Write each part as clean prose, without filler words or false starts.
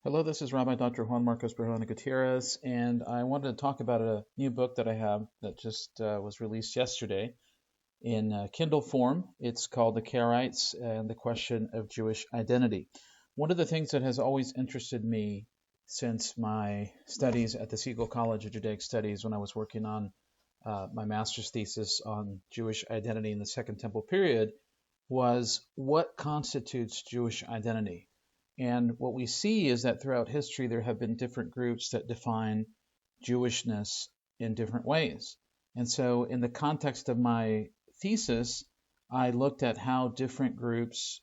Hello, this is Rabbi Dr. Juan Marcos Berjona Gutierrez, and I wanted to talk about a new book that I have that just was released yesterday in Kindle form. It's called The Karaites and the Question of Jewish Identity. One of the things that has always interested me since my studies at the Siegel College of Judaic Studies when I was working on my master's thesis on Jewish identity in the Second Temple period was what constitutes Jewish identity. And what we see is that throughout history, there have been different groups that define Jewishness in different ways. And so, in the context of my thesis, I looked at how different groups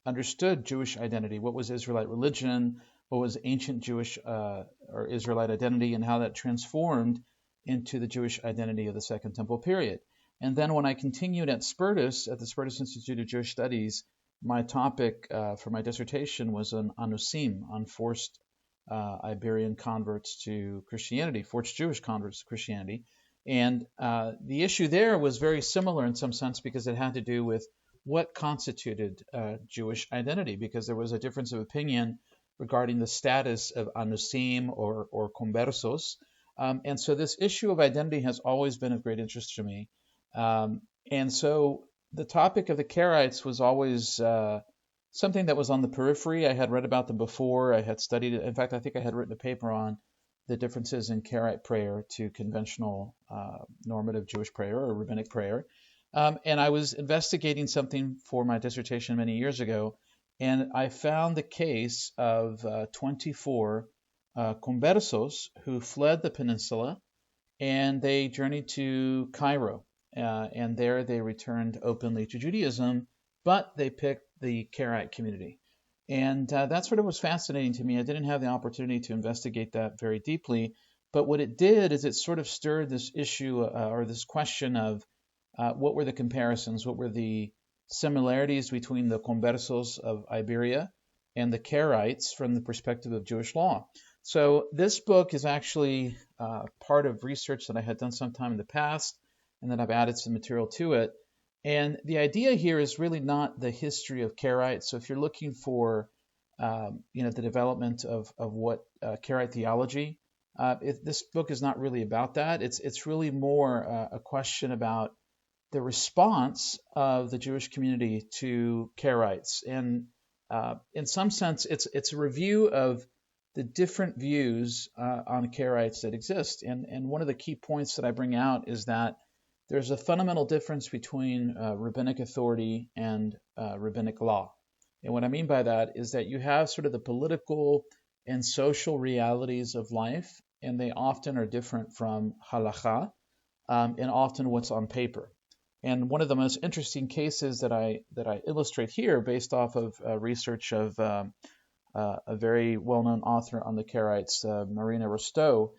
understood Jewish identity. What was Israelite religion? What was ancient Jewish or Israelite identity? And how that transformed into the Jewish identity of the Second Temple period. And then, when I continued at Spertus, at the Spertus Institute of Jewish Studies, my topic for my dissertation was on anusim, on forced Iberian converts to Christianity, forced Jewish converts to Christianity. And the issue there was very similar in some sense because it had to do with what constituted Jewish identity, because there was a difference of opinion regarding the status of anusim or conversos. And so this issue of identity has always been of great interest to me. And so the topic of the Karaites was always something that was on the periphery. I had read about them before. I had studied it. In fact, I think I had written a paper on the differences in Karaite prayer to conventional normative Jewish prayer or rabbinic prayer. And I was investigating something for my dissertation many years ago, and I found the case of 24 Conversos who fled the peninsula, and they journeyed to Cairo. And there they returned openly to Judaism, but they picked the Karaite community. And that's what was fascinating to me. I didn't have the opportunity to investigate that very deeply, but what it did is it sort of stirred this issue or this question of what were the comparisons, what were the similarities between the Conversos of Iberia and the Karaites from the perspective of Jewish law. So this book is actually part of research that I had done sometime in the past, and then I've added some material to it. And the idea here is really not the history of Karaite. So if you're looking for, the development of what Karaite theology, this book is not really about that. It's really more a question about the response of the Jewish community to Karaites. And in some sense, it's a review of the different views on Karaites that exist. And one of the key points that I bring out is that there's a fundamental difference between rabbinic authority and rabbinic law. And what I mean by that is that you have sort of the political and social realities of life, and they often are different from halakha and often what's on paper. And one of the most interesting cases that I illustrate here, based off of research of a very well-known author on the Karaites, Marina Rostow,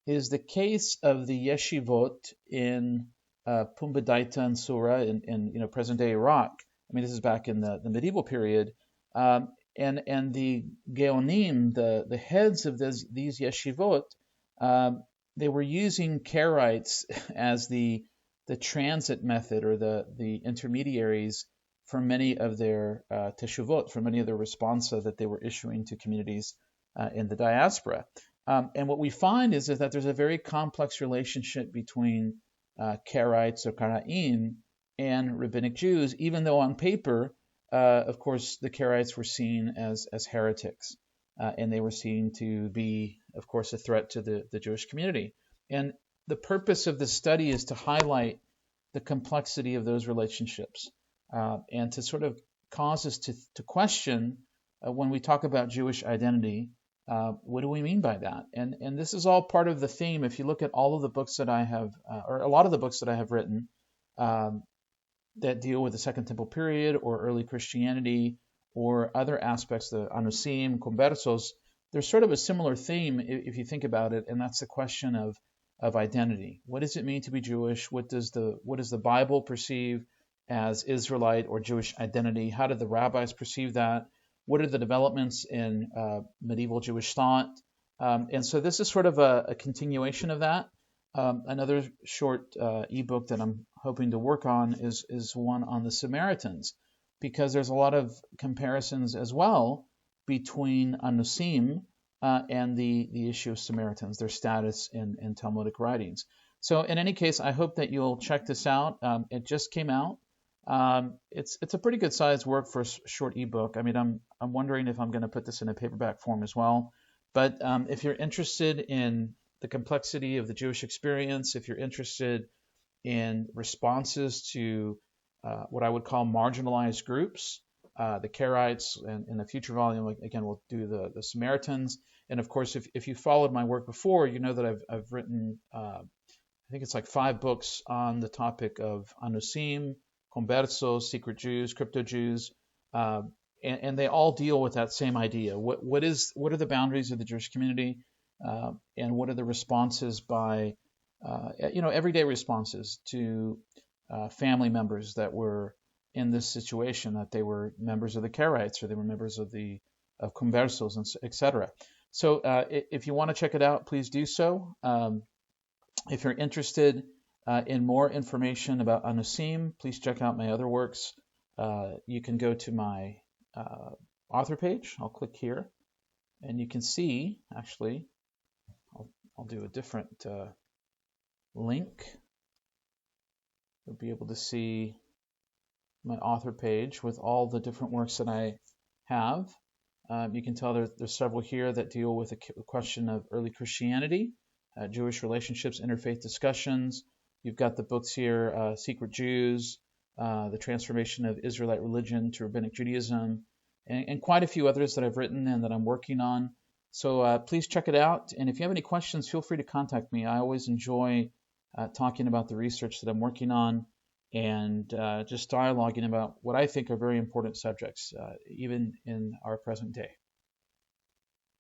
is the case of the yeshivot in Pumbedita and Sura in present-day Iraq. I mean, this is back in the medieval period, and the Geonim, the heads of these yeshivot, they were using Karaites as the transit method or the intermediaries for many of their teshuvot, for many of their responsa that they were issuing to communities in the diaspora. And what we find is that there's a very complex relationship between Karaites or Karaim and rabbinic Jews, even though on paper, of course, the Karaites were seen as heretics, and they were seen to be, of course, a threat to the Jewish community. And the purpose of this study is to highlight the complexity of those relationships and to sort of cause us to question when we talk about Jewish identity, what do we mean by that? And this is all part of the theme. If you look at all of the books that I have, or a lot of the books that I have written that deal with the Second Temple period or early Christianity or other aspects, the anusim, conversos, there's sort of a similar theme if you think about it, and that's the question of identity. What does it mean to be Jewish? What does the Bible perceive as Israelite or Jewish identity? How did the rabbis perceive that? What are the developments in medieval Jewish thought? And so this is sort of a continuation of that. Another short ebook that I'm hoping to work on is one on the Samaritans, because there's a lot of comparisons as well between Anusim and the issue of Samaritans, their status in Talmudic writings. So in any case, I hope that you'll check this out. It just came out. It's a pretty good sized work for a short ebook. I mean, I'm wondering if I'm going to put this in a paperback form as well. But if you're interested in the complexity of the Jewish experience, if you're interested in responses to what I would call marginalized groups, the Karaites, and in a future volume, again, we'll do the Samaritans. And of course, if you followed my work before, you know that I've written, I think it's like 5 books on the topic of Anusim, Conversos, secret Jews, crypto Jews, and they all deal with that same idea. What are the boundaries of the Jewish community, and what are the responses by, everyday responses to family members that were in this situation, that they were members of the Karaites or they were members of Conversos, and etc. So if you want to check it out, please do so. If you're interested in more information about Anusim, please check out my other works. You can go to my author page. I'll click here, and you can see, actually, I'll do a different link. You'll be able to see my author page with all the different works that I have. You can tell there's several here that deal with the question of early Christianity, Jewish relationships, interfaith discussions. You've got the books here, Secret Jews, the transformation of Israelite religion to rabbinic Judaism, and quite a few others that I've written and that I'm working on. So please check it out. And if you have any questions, feel free to contact me. I always enjoy talking about the research that I'm working on and just dialoguing about what I think are very important subjects, even in our present day.